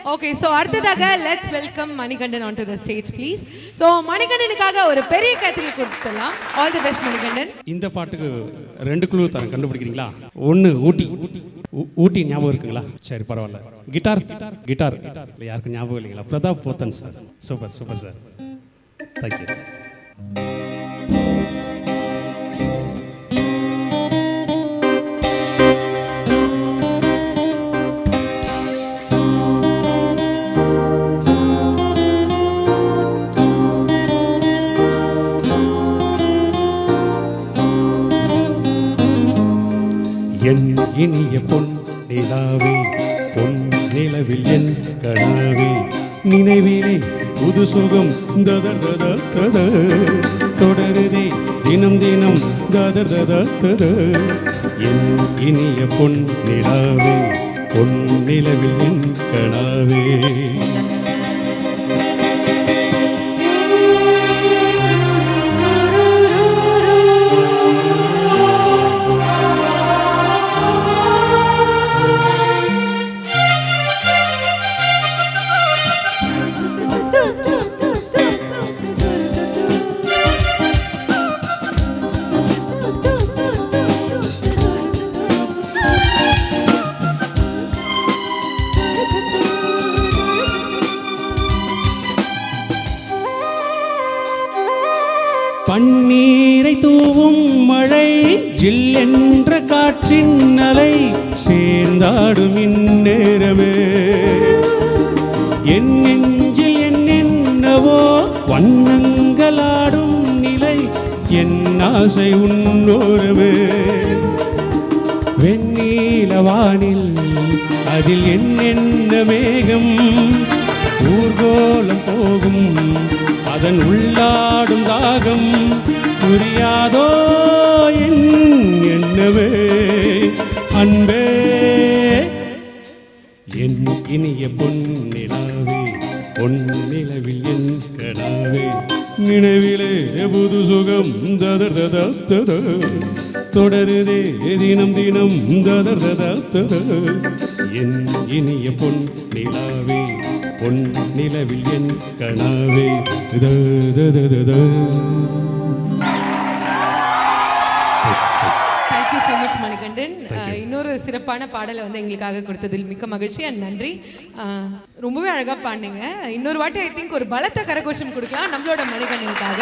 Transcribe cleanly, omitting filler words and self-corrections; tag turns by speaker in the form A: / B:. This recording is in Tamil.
A: ஓகே, ஸோ அடுத்ததாக let's welcome Manikandan on to the stage please. So மணிகண்டனுக்காக ஒரு பெரிய கத்திரி கொடுத்துடலாம். All the best Manikandan.
B: இந்த பாட்டுக்கு 2 குழு தரேன், கண்டுபிடிக்கிறீங்களா? 1 ஊட்டி. ஊட்டி ஞாபகம் இருக்குங்களா? சரி பரவாயில்ல. கிட்டார் கிட்டார் இல்லை, யாருக்கும் ஞாபகம் இல்லைங்களா? Prathap Pothen sir. Super super sir, thank you. என் இனிய பொன் நிலாவே, பொன் நிலவில் என் கனாவே, நினைவிலே புது சுகம் ததர் தத தத தொடருதே தினம் தினம் ததர் தத தத. என் இனிய பொன் நிலாவே, பொன் நிலவில் என் கனாவே. பன்னீரை தூவும் மழை, ஜில் என்ற காற்றின் அலை, சேர்ந்தாடும் இந்நேரமே என் நெஞ்சில் என்னென்னவோ வண்ணங்களாடும் நிலை, என் ஆசை உன்னோரமே. வெண்ணீலவானில் அதில் என்னென்ன மேகம், ஊர்கோலம் போகும் அதன் உள்ளாடும் தாகம், புரியாதோ என் என்னவே அன்பே. என் இனிய பொன்னிலாவே, பொன்னிலவில் என் கனாவே, நினைவிலே புது சுகம் ததர் தத தத தொடருதே தினம் தினம் ததர் தத தத. என் இனிய பொன்னிலாவே, பொன் நிலவில் என் கனாவே.
A: Thank you so much Manikandan. இன்னொரு சிறப்பான பாடலை வந்து எங்களுக்காக கொடுத்ததில் மிக்க மகிழ்ச்சி அண்ட் நன்றி. ரொம்பவே அழகாக பாடினீங்க. இன்னொரு வாட்டி ஐ திங்க் ஒரு பலத்த கரகோஷம் கொடுக்கலாம் நம்மளோட மணிகண்டனுக்காக.